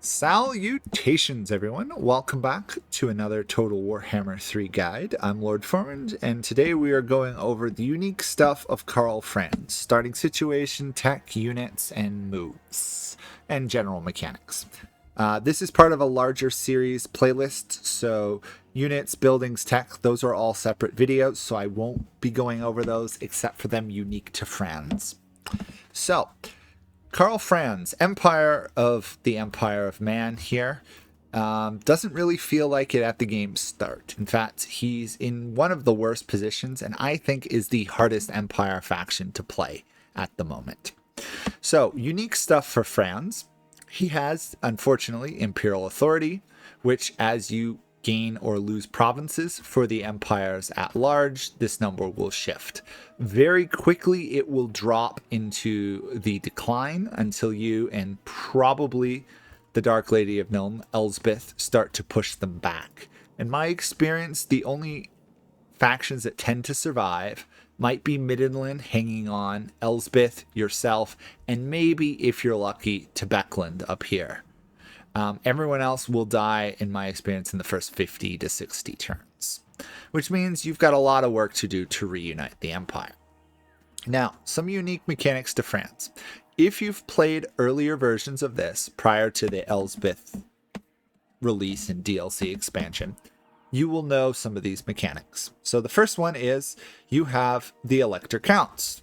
Salutations, everyone. Welcome back to another Total Warhammer 3 guide. I'm Lord Formand, and today we are going over the unique stuff of Karl Franz, starting situation, tech, units, and moves, and general mechanics. This is part of a larger series playlist, so units, buildings, tech, those are all separate videos, so I won't be going over those except for them unique to Franz. So, Karl Franz, Empire of Man here, doesn't really feel like it at the game's start. In fact, he's in one of the worst positions, and I think is the hardest Empire faction to play at the moment. So, unique stuff for Franz. He has, unfortunately, Imperial Authority, which as you gain or lose provinces for the empires at large, this number will shift. Very quickly, it will drop into the decline until you and probably the Dark Lady of Niln, Elsbeth, start to push them back. In my experience, the only factions that tend to survive might be Middenland hanging on, Elsbeth, yourself, and maybe, if you're lucky, to Beckland up here. Everyone else will die, in my experience, in the first 50 to 60 turns, which means you've got a lot of work to do to reunite the Empire. Now, some unique mechanics to Franz. If you've played earlier versions of this prior to the Elsbeth release and DLC expansion, you will know some of these mechanics. So the first one is you have the Elector Counts.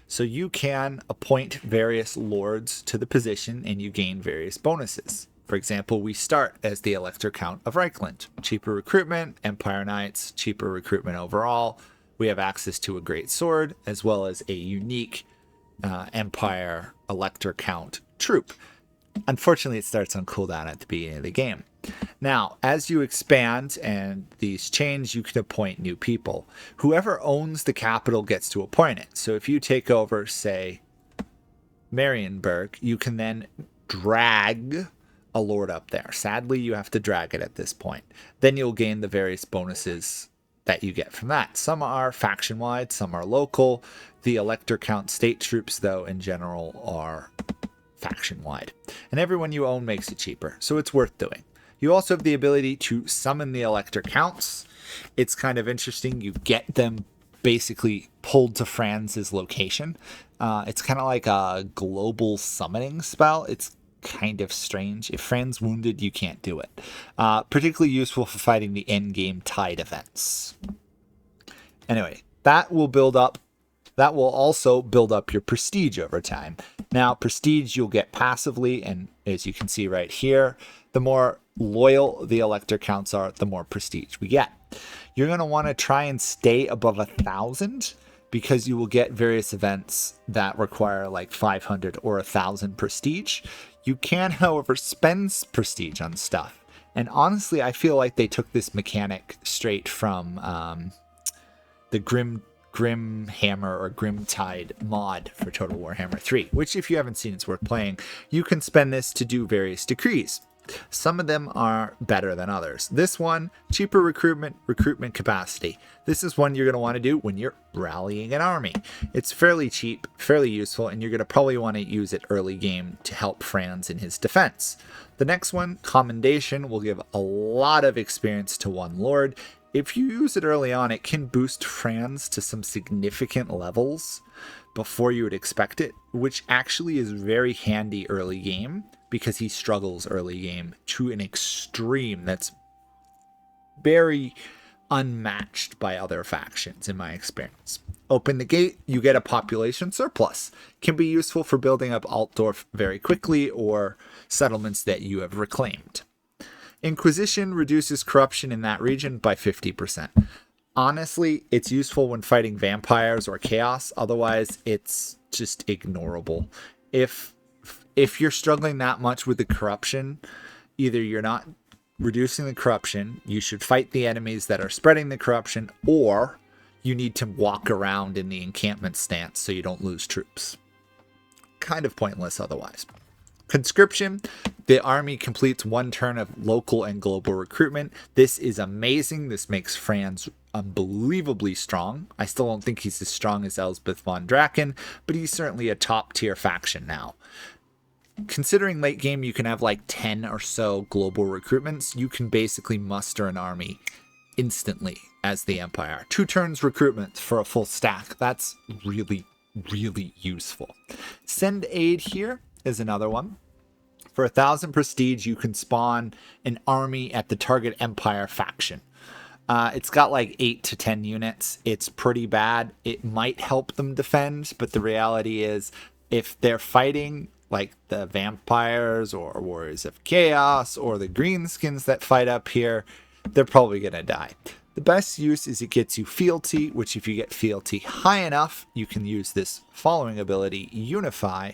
So you can appoint various lords to the position and you gain various bonuses. For example, we start as the Elector Count of Reichland. Cheaper recruitment, Empire Knights, cheaper recruitment overall. We have access to a great sword as well as a unique Empire Elector Count troop. Unfortunately, it starts on cooldown at the beginning of the game. Now, as you expand and these change, you can appoint new people. Whoever owns the capital gets to appoint it. So if you take over, say, Marienburg, you can then drag a lord up there. Sadly, you have to drag it at this point. Then you'll gain the various bonuses that you get from that. Some are faction-wide, some are local. The Elector Count state troops, though, in general, are faction-wide. And everyone you own makes it cheaper, so it's worth doing. You also have the ability to summon the Elector Counts. It's kind of interesting. You get them basically pulled to Franz's location. It's kind of like a global summoning spell. It's kind of strange. If Franz wounded, you can't do it. Particularly useful for fighting the endgame tide events. Anyway, that will also build up your prestige over time. Now, prestige you'll get passively, and as you can see right here, the more loyal the Elector Counts are, the more prestige we get. You're going to want to try and stay above 1,000 because you will get various events that require like 500 or 1,000 prestige. You can, however, spend prestige on stuff. And honestly, I feel like they took this mechanic straight from the Grim Hammer or Grim Tide mod for Total Warhammer 3, which if you haven't seen, it's worth playing. You can spend this to do various decrees. Some of them are better than others. This one, cheaper recruitment capacity. This is one you're going to want to do when you're rallying an army. It's fairly cheap, fairly useful, and you're going to probably want to use it early game to help Franz in his defense. The next one, commendation, will give a lot of experience to one lord. If you use it early on, it can boost Franz to some significant levels before you would expect it, which actually is very handy early game because he struggles early game to an extreme that's very unmatched by other factions in my experience. Open the gate, you get a population surplus. Can be useful for building up Altdorf very quickly or settlements that you have reclaimed. Inquisition reduces corruption in that region by 50%. Honestly, it's useful when fighting vampires or chaos. Otherwise, it's just ignorable. If you're struggling that much with the corruption, either you're not reducing the corruption, you should fight the enemies that are spreading the corruption, or you need to walk around in the encampment stance so you don't lose troops. Kind of pointless otherwise. Conscription, the army completes one turn of local and global recruitment. This is amazing. This makes Franz unbelievably strong. I still don't think he's as strong as Elsbeth von Draken, but he's certainly a top tier faction now. considering late game you can have like 10 or so global recruitments, you can basically muster an army instantly as the Empire. 2 turns recruitment for a full stack. That's really, really useful. Send aid here is another one. For 1,000 prestige, you can spawn an army at the target Empire faction. It's got like 8 to 10 units. It's pretty bad. It might help them defend, but the reality is if they're fighting like the vampires or warriors of chaos or the greenskins that fight up here, they're probably going to die. The best use is it gets you fealty, which if you get fealty high enough, you can use this following ability, Unify,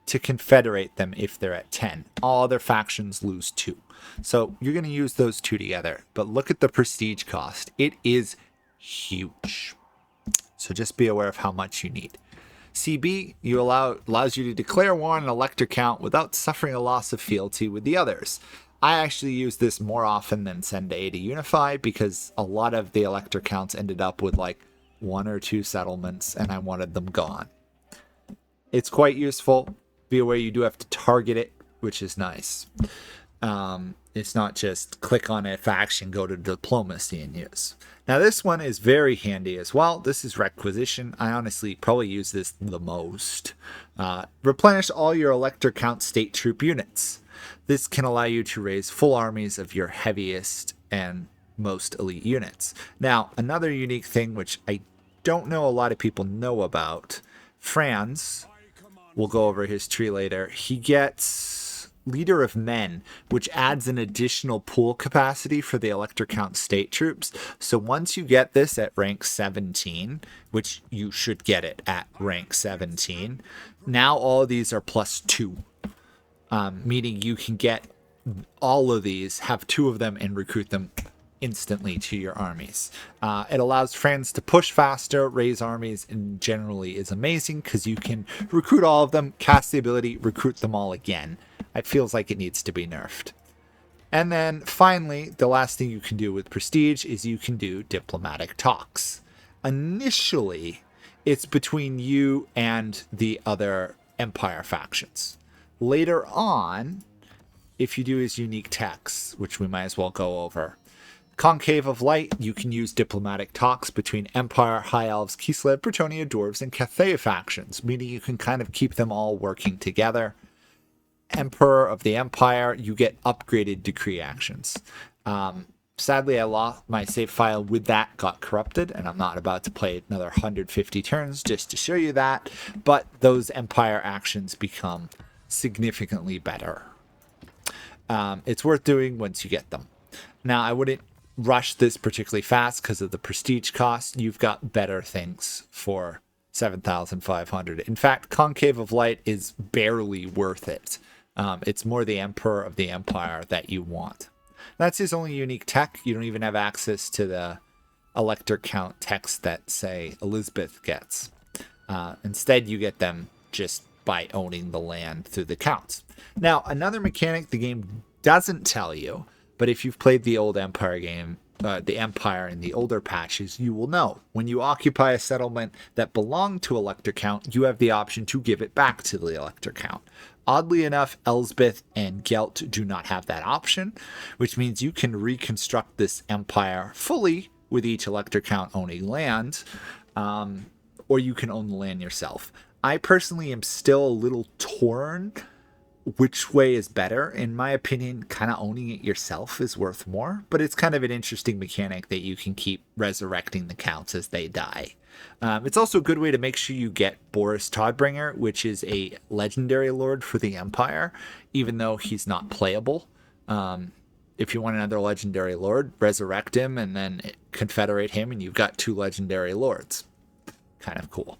to confederate them if they're at 10. All other factions lose 2. So you're going to use those 2 together. But look at the prestige cost. It is huge. So just be aware of how much you need. CB allows you to declare war on an Elector Count without suffering a loss of fealty with the others. I actually use this more often than Send A to Unify because a lot of the Elector Counts ended up with like 1 or 2 settlements and I wanted them gone. It's quite useful. Be aware you do have to target it, which is nice. It's not just click on a faction, go to diplomacy and use. Now this one is very handy as well. This is requisition. I honestly probably use this the most. Replenish all your Elector Count state troop units. This can allow you to raise full armies of your heaviest and most elite units. Now another unique thing which I don't know a lot of people know about, Franz, we'll go over his tree later, he gets Leader of Men, which adds an additional pool capacity for the Elector Count state troops. So once you get this at rank 17, which you should get it at rank 17, now all of these are +2, meaning you can get all of these, have 2 of them, and recruit them instantly to your armies. It allows friends to push faster, raise armies, and generally is amazing because you can recruit all of them, cast the ability, recruit them all again. It feels like it needs to be nerfed. And then finally, the last thing you can do with Prestige is you can do diplomatic talks. Initially, it's between you and the other Empire factions. Later on, if you do his unique texts, which we might as well go over, Concave of Light, you can use diplomatic talks between Empire, High Elves, Kislev, Bretonnia, Dwarves, and Cathay factions, meaning you can kind of keep them all working together. Emperor of the Empire, you get upgraded decree actions. Sadly, I lost my save file with that, got corrupted, and I'm not about to play another 150 turns just to show you that, but those Empire actions become significantly better. It's worth doing once you get them. Now, I wouldn't rush this particularly fast because of the prestige cost. You've got better things for 7,500. In fact, Concave of Light is barely worth it. It's more the Emperor of the Empire that you want. That's his only unique tech. You don't even have access to the Elector Count text that, say, Elizabeth gets. Instead, you get them just by owning the land through the counts. Now, another mechanic the game doesn't tell you, but if you've played the old Empire game, the Empire in the older patches, you will know. When you occupy a settlement that belonged to Elector Count, you have the option to give it back to the Elector Count. Oddly enough, Elsbeth and Gelt do not have that option, which means you can reconstruct this empire fully with each Elector Count owning land, or you can own the land yourself. I personally am still a little torn which way is better. In my opinion, kind of owning it yourself is worth more, but it's kind of an interesting mechanic that you can keep resurrecting the counts as they die. It's also a good way to make sure you get Boris Todbringer, which is a legendary lord for the Empire, even though he's not playable. If you want another legendary lord, resurrect him and then confederate him, and you've got 2 legendary lords. Kind of cool.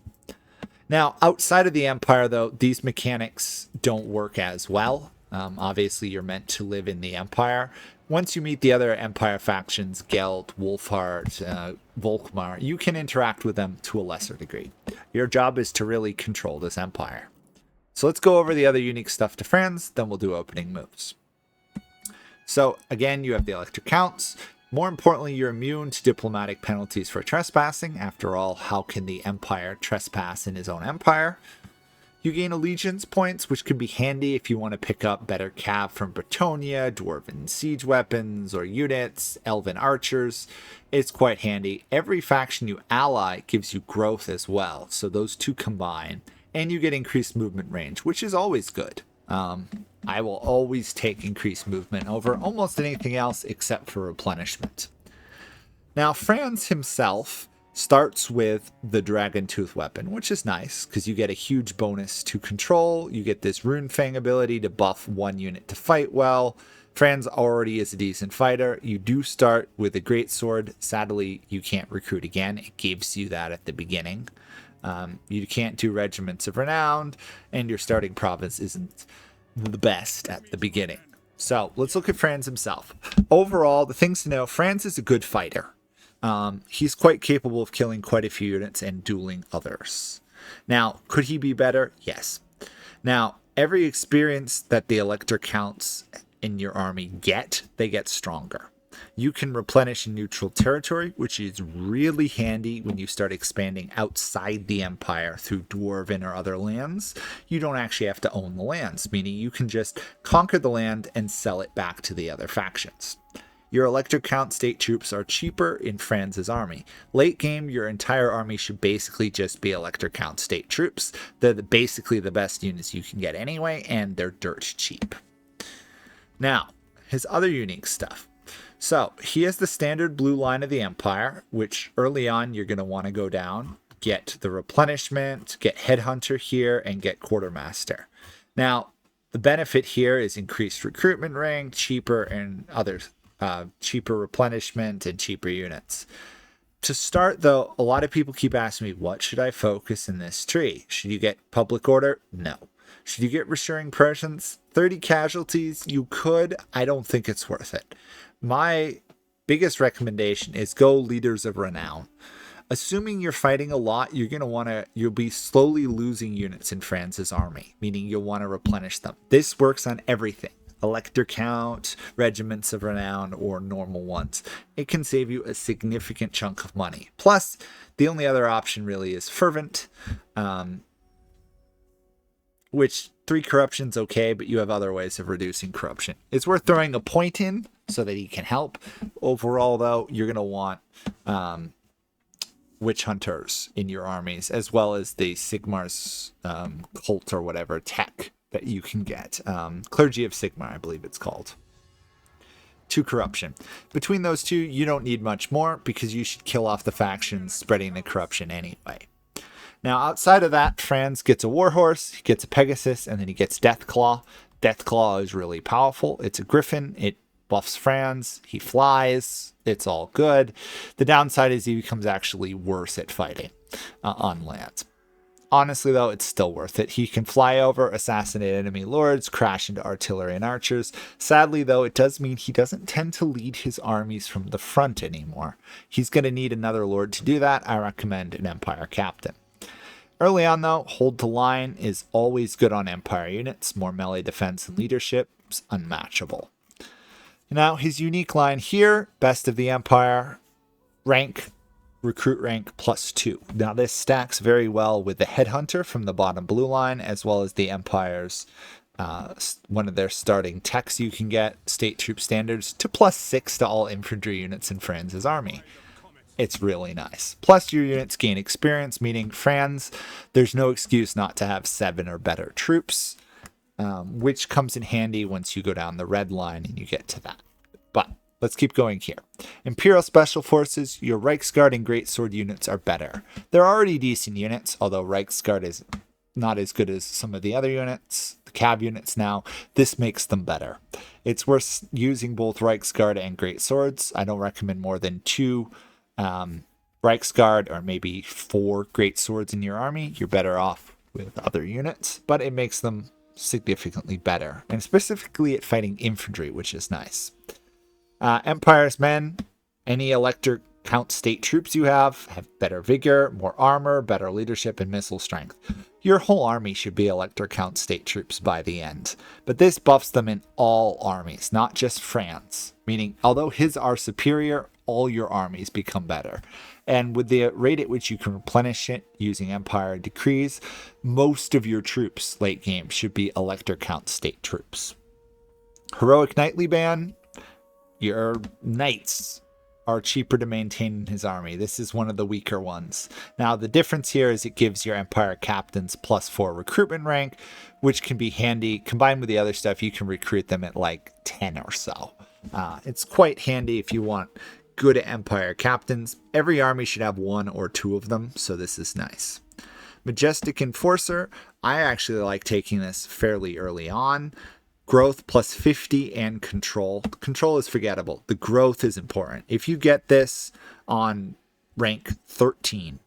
Now, outside of the Empire, though, these mechanics don't work as well. Obviously, you're meant to live in the Empire. Once you meet the other Empire factions, Geld, Wolfhart, Volkmar, you can interact with them to a lesser degree. Your job is to really control this Empire. So let's go over the other unique stuff to Franz, then we'll do opening moves. So again, you have the Elector Counts. More importantly, you're immune to diplomatic penalties for trespassing. After all, how can the Empire trespass in his own empire? You gain allegiance points, which can be handy if you want to pick up better cav from Bretonia, dwarven siege weapons or units, elven archers. It's quite handy. Every faction you ally gives you growth as well, so those two combine. And you get increased movement range, which is always good. I will always take increased movement over almost anything else except for replenishment. Now, Franz himself starts with the Dragon Tooth weapon, which is nice because you get a huge bonus to control. You get this Rune Fang ability to buff one unit to fight well. Franz already is a decent fighter. You do start with a greatsword. Sadly, you can't recruit again. It gives you that at the beginning. You can't do Regiments of Renown, and your starting province isn't the best at the beginning. So let's look at Franz himself. Overall, the things to know, Franz is a good fighter. He's quite capable of killing quite a few units and dueling others. Now, could he be better? Yes. Now, every experience that the Elector Counts in your army get, they get stronger. You can replenish in neutral territory, which is really handy when you start expanding outside the Empire through Dwarven or other lands. You don't actually have to own the lands, meaning you can just conquer the land and sell it back to the other factions. Your Elector Count state troops are cheaper in Franz's army. Late game, your entire army should basically just be Elector Count state troops. They're basically the best units you can get anyway, and they're dirt cheap. Now, his other unique stuff. So, he has the standard blue line of the Empire, which early on you're going to want to go down, get the replenishment, get Headhunter here, and get Quartermaster. Now, the benefit here is increased recruitment rank, cheaper and others. Cheaper replenishment and cheaper units. To start, though, a lot of people keep asking me, what should I focus in this tree? Should you get Public Order? No. Should you get Reassuring Presence? 30 casualties? You could. I don't think it's worth it. My biggest recommendation is go Leaders of Renown. Assuming you're fighting a lot, you'll be slowly losing units in Franz's army, meaning you'll want to replenish them. This works on everything. Elector Count, Regiments of Renown, or normal ones. It can save you a significant chunk of money. Plus, the only other option really is Fervent, which 3 corruption's okay, but you have other ways of reducing corruption. It's worth throwing a point in so that he can help. Overall, though, you're going to want Witch Hunters in your armies, as well as the Sigmar's cult or whatever tech that you can get. Clergy of Sigmar, I believe it's called. 2 corruption. Between those two, you don't need much more because you should kill off the factions spreading the corruption anyway. Now, outside of that, Franz gets a Warhorse, he gets a Pegasus, and then he gets Deathclaw. Deathclaw is really powerful. It's a Griffin. It buffs Franz. He flies. It's all good. The downside is he becomes actually worse at fighting on land. Honestly, though, it's still worth it. He can fly over, assassinate enemy lords, crash into artillery and archers. Sadly, though, it does mean he doesn't tend to lead his armies from the front anymore. He's going to need another lord to do that. I recommend an Empire Captain. Early on, though, hold to line is always good on Empire units. More melee defense and leadership is unmatchable. Now, his unique line here, Best of the Empire, rank, recruit rank +2. Now this stacks very well with the Headhunter from the bottom blue line, as well as the Empire's one of their starting techs you can get, state troop standards, to +6 to all infantry units in Franz's army. It's really nice. Plus your units gain experience, meaning Franz, there's no excuse not to have 7 or better troops, which comes in handy once you go down the red line and you get to that. But let's keep going here. Imperial Special Forces, your Reichsguard and Greatsword units are better. They're already decent units, although Reichsguard is not as good as some of the other units, the Cav units now. This makes them better. It's worth using both Reichsguard and Greatswords. I don't recommend more than 2 Reichsguard or maybe 4 Greatswords in your army. You're better off with other units, but it makes them significantly better, and specifically at fighting infantry, which is nice. Empire's men, any Elector Count state troops you have better vigor, more armor, better leadership, and missile strength. Your whole army should be Elector Count state troops by the end. But this buffs them in all armies, not just Franz. Meaning, although his are superior, all your armies become better. And with the rate at which you can replenish it using Empire decrees, most of your troops late game should be Elector Count state troops. Heroic Knightly ban, your knights are cheaper to maintain in his army. This is one of the weaker ones. Now, the difference here is it gives your Empire captains +4 recruitment rank, which can be handy. Combined with the other stuff, you can recruit them at like 10 or so. It's quite handy if you want good Empire captains. Every army should have 1 or 2 of them, so this is nice. Majestic Enforcer, I actually like taking this fairly early on. Growth +50 and control. Control is forgettable. The growth is important. If you get this on rank 13,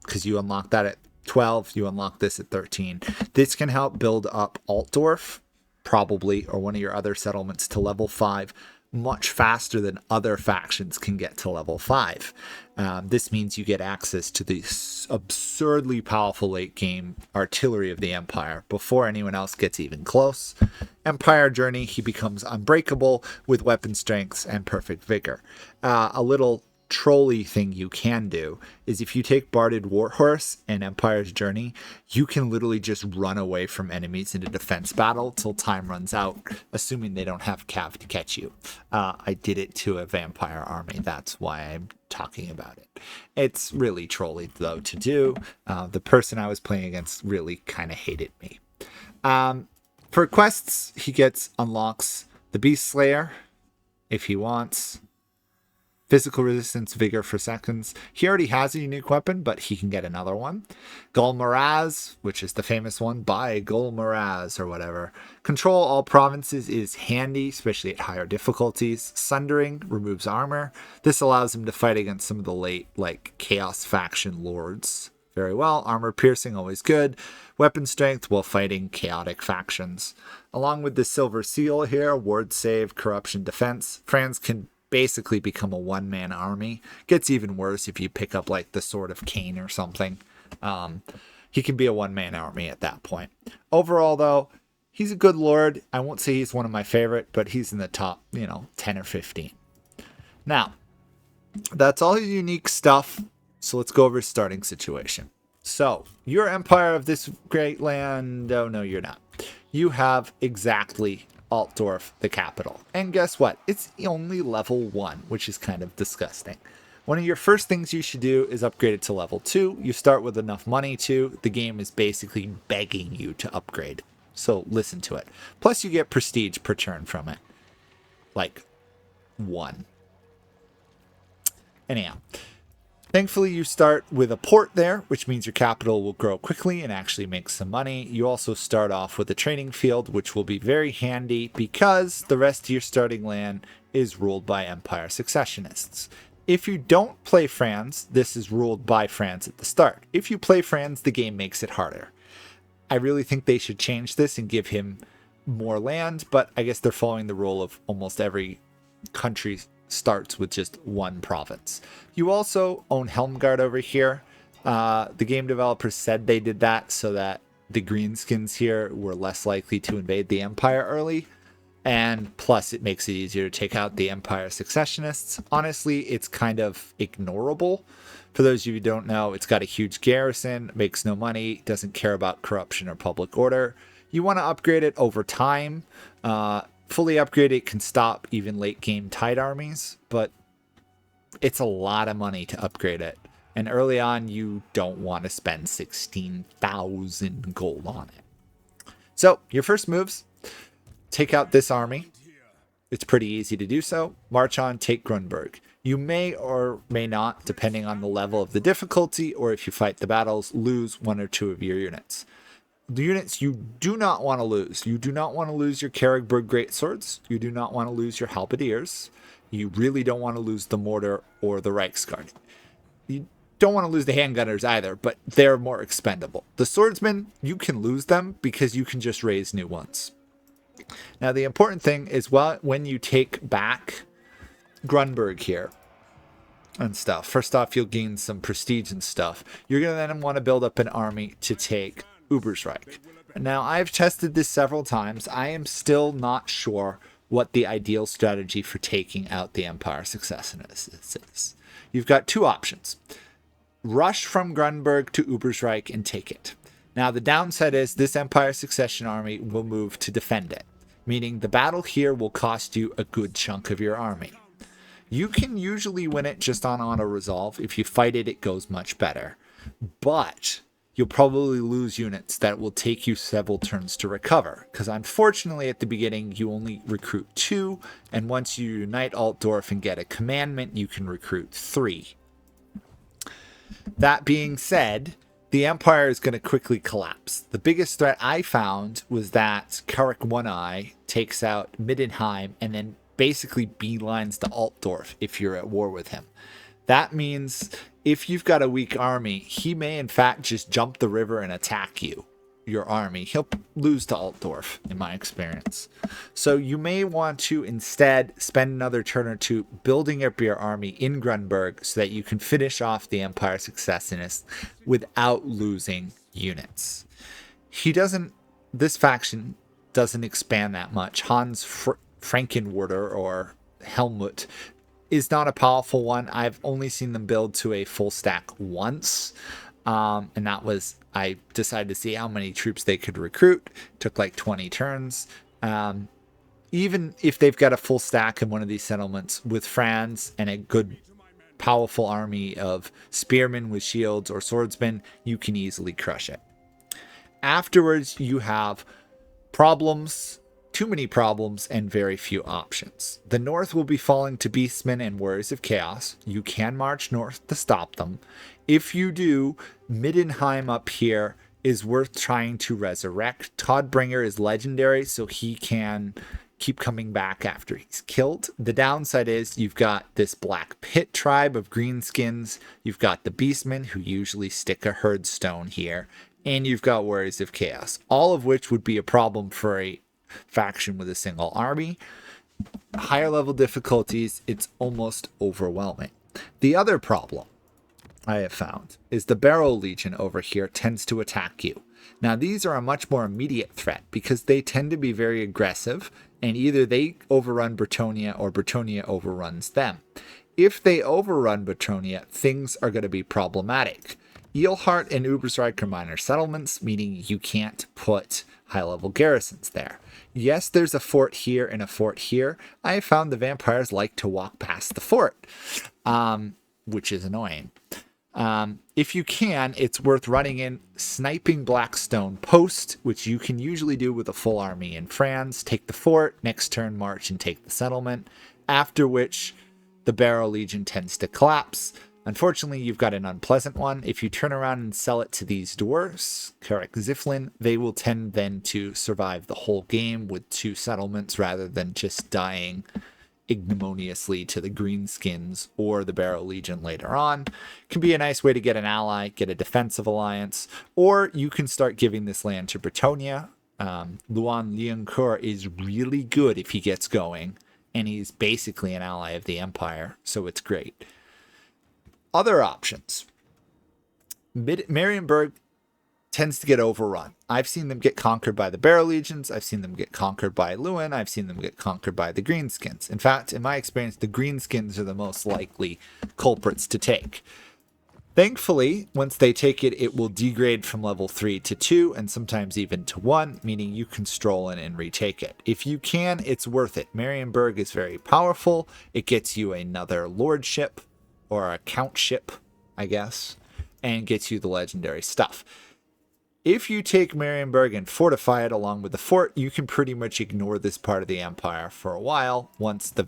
because you unlock that at 12, you unlock this at 13. This can help build up Altdorf, probably, or one of your other settlements to level 5 much faster than other factions can get to level 5. This means you get access to the absurdly powerful late game artillery of the Empire before anyone else gets even close. Empire Journey, he becomes unbreakable with weapon strengths and perfect vigor. A little trolly thing you can do is if you take Barded Warhorse and Empire's Journey, you can literally just run away from enemies in a defense battle till time runs out, assuming they don't have cav to catch you. I did it to a vampire army. That's why I'm talking about it. It's really trolly though to do. The person I was playing against really kind of hated me. For quests, he unlocks the Beast Slayer if he wants. Physical resistance, vigor for seconds. He already has a unique weapon, but he can get another one. Gul Maraz, which is the famous one, by Gul Maraz or whatever. Control all provinces is handy, especially at higher difficulties. Sundering removes armor. This allows him to fight against some of the late, like, Chaos faction lords very well. Armor piercing, always good. Weapon strength while fighting chaotic factions. Along with the Silver Seal here, ward save, corruption, defense. Franz can basically become a one-man army. Gets even worse if you pick up like the Sword of Cain or something. He can be a one-man army at that point. Overall though, he's a good lord. I won't say he's one of my favorite, but he's in the top, 10 or 15. Now, that's all his unique stuff. So let's go over his starting situation. So, your Empire of this great land, oh no, you're not. You have exactly Altdorf, the capital. And guess what? It's only level 1, which is kind of disgusting. One of your first things you should do is upgrade it to level 2. You start with enough money to. The game is basically begging you to upgrade. So listen to it. Plus you get prestige per turn from it. Like 1. Anyhow. Thankfully, you start with a port there, which means your capital will grow quickly and actually make some money. You also start off with a training field, which will be very handy because the rest of your starting land is ruled by Empire successionists. If you don't play Franz, this is ruled by Franz at the start. If you play Franz, the game makes it harder. I really think they should change this and give him more land, but I guess they're following the rule of almost every country starts with just one province. You also own Helmgard over here. The game developers said they did that so that the greenskins here were less likely to invade the Empire early. And plus it makes it easier to take out the Empire successionists. Honestly, it's kind of ignorable. For those of you who don't know, it's got a huge garrison, makes no money, doesn't care about corruption or public order. You want to upgrade it over time. Fully upgraded can stop even late game tide armies, but it's a lot of money to upgrade it. And early on, you don't want to spend 16,000 gold on it. So your first moves, take out this army. It's pretty easy to do so. March on, take Grunberg. You may or may not, depending on the level of the difficulty, or if you fight the battles, lose 1 or 2 of your units. The units you do not want to lose. You do not want to lose your Karagberg Greatswords. You do not want to lose your Halberdiers. You really don't want to lose the Mortar or the Reichsguard. You don't want to lose the Handgunners either, but they're more expendable. The Swordsmen, you can lose them because you can just raise new ones. Now, the important thing is when you take back Grunberg here and stuff, first off, you'll gain some prestige and stuff. You're going to then want to build up an army to take Ubersreich. Now, I've tested this several times. I am still not sure what the ideal strategy for taking out the Empire Succession is. You've got two options. Rush from Grunberg to Ubersreich and take it. Now, the downside is this Empire Succession army will move to defend it, meaning the battle here will cost you a good chunk of your army. You can usually win it just on auto-resolve. If you fight it, it goes much better. But you'll probably lose units that will take you several turns to recover, because unfortunately at the beginning you only recruit 2, and once you unite Altdorf and get a commandment, you can recruit 3. That being said, the Empire is going to quickly collapse. The biggest threat I found was that Karek One-Eye takes out Middenheim and then basically beelines to Altdorf if you're at war with him. That means if you've got a weak army, he may in fact just jump the river and attack you, your army. He'll lose to Altdorf, in my experience. So you may want to instead spend another turn or two building up your army in Grunberg so that you can finish off the Empire Successionists without losing units. This faction doesn't expand that much. Hans Frankenwerder, or Helmut, is not a powerful one. I've only seen them build to a full stack once. And that was, I decided to see how many troops they could recruit. Took like 20 turns. Even if they've got a full stack in one of these settlements with Franz and a good powerful army of spearmen with shields or swordsmen, you can easily crush it. Afterwards, you have problems, too many problems, and very few options. The north will be falling to beastmen and warriors of chaos. You can march north to stop them. If you do, Middenheim up here is worth trying to resurrect. Todbringer is legendary, so he can keep coming back after he's killed. The downside is you've got this Black Pit tribe of greenskins. You've got the beastmen, who usually stick a herd stone here. And you've got warriors of chaos, all of which would be a problem for a faction with a single army. Higher level difficulties, it's almost overwhelming. The other problem I have found is the Barrow Legion over here tends to attack you. Now, these are a much more immediate threat because they tend to be very aggressive, and either they overrun Bretonnia or Bretonnia overruns them. If they overrun Bretonnia, things are going to be problematic. Eilhart and Ubersreich are minor settlements, meaning you can't put high-level garrisons there. Yes, there's a fort here and a fort here. I have found the vampires like to walk past the fort, which is annoying. If you can, it's worth running in, sniping Blackstone Post, which you can usually do with a full army in France. Take the fort, next turn march and take the settlement, after which the Barrow Legion tends to collapse. Unfortunately, you've got an unpleasant one. If you turn around and sell it to these dwarves, Karek Ziflin, they will tend then to survive the whole game with 2 settlements rather than just dying ignominiously to the Greenskins or the Barrow Legion later on. Can be a nice way to get an ally, get a defensive alliance, or you can start giving this land to Bretonnia. Luan Liancourt is really good if he gets going, and he's basically an ally of the Empire, so it's great. Other options. Marienburg tends to get overrun. I've seen them get conquered by the Barrow Legions. I've seen them get conquered by Lewin. I've seen them get conquered by the Greenskins. In fact, in my experience, the Greenskins are the most likely culprits to take. Thankfully, once they take it, it will degrade from level 3 to 2 and sometimes even to 1, meaning you can stroll in and retake it. If you can, it's worth it. Marienburg is very powerful. It gets you another lordship, or a countship, I guess, and gets you the legendary stuff. If you take Marienburg and fortify it along with the fort, you can pretty much ignore this part of the Empire for a while once the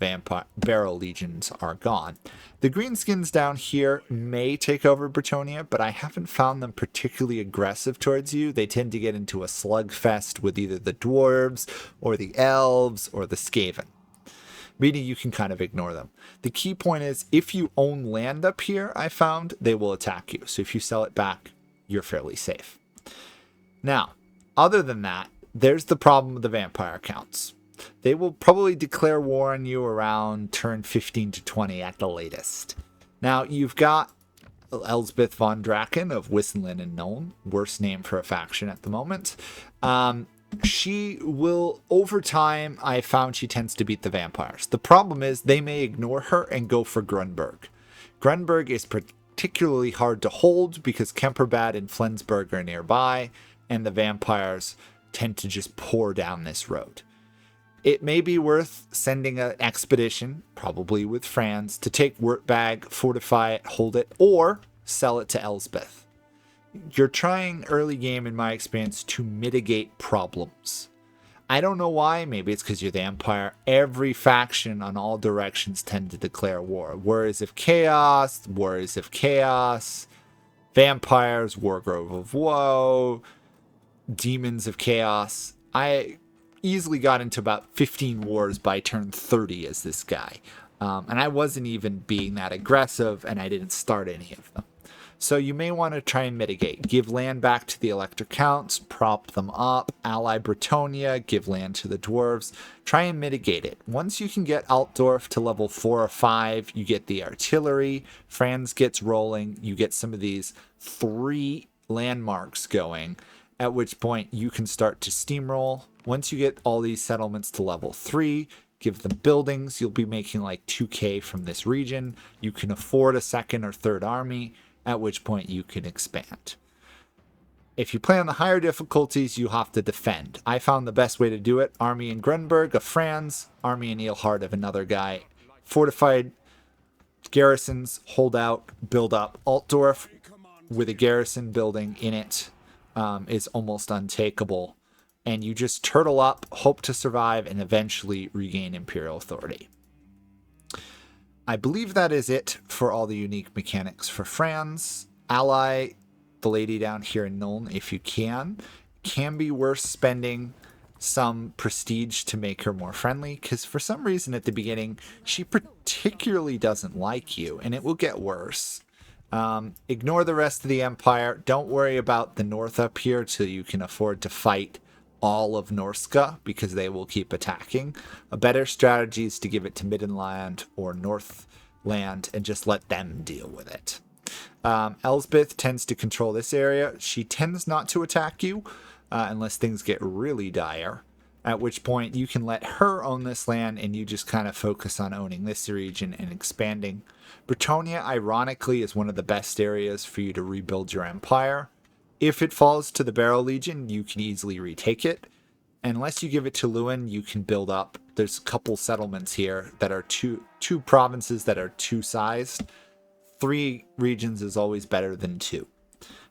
Barrow Legions are gone. The Greenskins down here may take over Bretonnia, but I haven't found them particularly aggressive towards you. They tend to get into a slugfest with either the dwarves or the elves or the Skaven, meaning you can kind of ignore them. The key point is, if you own land up here, I found, they will attack you. So if you sell it back, you're fairly safe. Now, other than that, there's the problem with the vampire counts. They will probably declare war on you around turn 15 to 20 at the latest. Now, you've got Elsbeth von Draken of Wissenlin and Nuln, worst name for a faction at the moment. she will, over time, I found she tends to beat the vampires. The problem is they may ignore her and go for Grunberg. Grunberg is particularly hard to hold because Kemperbad and Flensburg are nearby, and the vampires tend to just pour down this road. It may be worth sending an expedition, probably with Franz, to take Wurtbag, fortify it, hold it, or sell it to Elsbeth. You're trying early game, in my experience, to mitigate problems. I don't know why. Maybe it's because you're the Empire. Every faction on all directions tend to declare war. Warriors of Chaos, Warriors of Chaos, Vampires, Wargrove of Woe, Demons of Chaos. I easily got into about 15 wars by turn 30 as this guy. And I wasn't even being that aggressive, and I didn't start any of them. So you may want to try and mitigate. Give land back to the Elector Counts, prop them up, ally Bretonia, give land to the dwarves. Try and mitigate it. Once you can get Altdorf to level 4 or 5, you get the artillery. Franz gets rolling. You get some of these 3 landmarks going, at which point you can start to steamroll. Once you get all these settlements to level 3, give them buildings. You'll be making like 2k from this region. You can afford a 2nd or 3rd army, at which point you can expand. If you play on the higher difficulties, you have to defend. I found the best way to do it. Army in Grunberg of Franz, Army in Eilhard of another guy. Fortified garrisons, hold out, build up. Altdorf with a garrison building in it is almost untakeable. And you just turtle up, hope to survive, and eventually regain Imperial authority. I believe that is it for all the unique mechanics for Franz. Ally the lady down here in Nuln if you can. Can be worth spending some prestige to make her more friendly, because for some reason at the beginning she particularly doesn't like you, and it will get worse. Ignore the rest of the Empire. Don't worry about the North up here till you can afford to fight all of Norska, because they will keep attacking. A better strategy is to give it to Middenland or Northland and just let them deal with it. Elsbeth tends to control this area. She tends not to attack you unless things get really dire, at which point you can let her own this land and you just kind of focus on owning this region and expanding. Bretonia, ironically, is one of the best areas for you to rebuild your empire. If it falls to the Barrow Legion, you can easily retake it. Unless you give it to Lewin, you can build up. There's a couple settlements here that are two provinces that are 2-sized. 3 regions is always better than 2,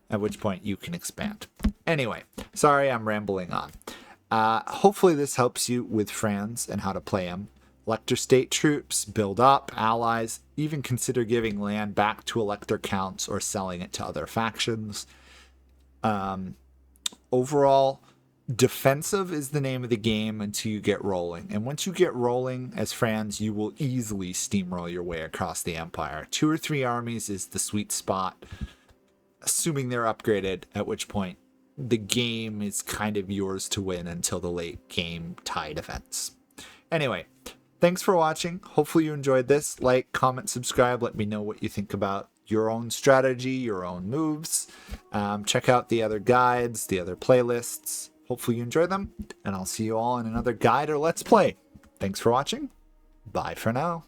at which point you can expand. Anyway, sorry I'm rambling on. Hopefully this helps you with Franz and how to play him. Elector state troops, build up, allies, even consider giving land back to Elector Counts or selling it to other factions. Overall, defensive is the name of the game until you get rolling. And once you get rolling as Franz, you will easily steamroll your way across the Empire. 2 or 3 armies is the sweet spot, assuming they're upgraded, at which point the game is kind of yours to win until the late game tide events. Anyway, thanks for watching. Hopefully you enjoyed this. Like, comment, subscribe. Let me know what you think about your own strategy, your own moves. Check out the other guides, the other playlists. Hopefully you enjoy them, and I'll see you all in another guide or let's play. Thanks for watching. Bye for now.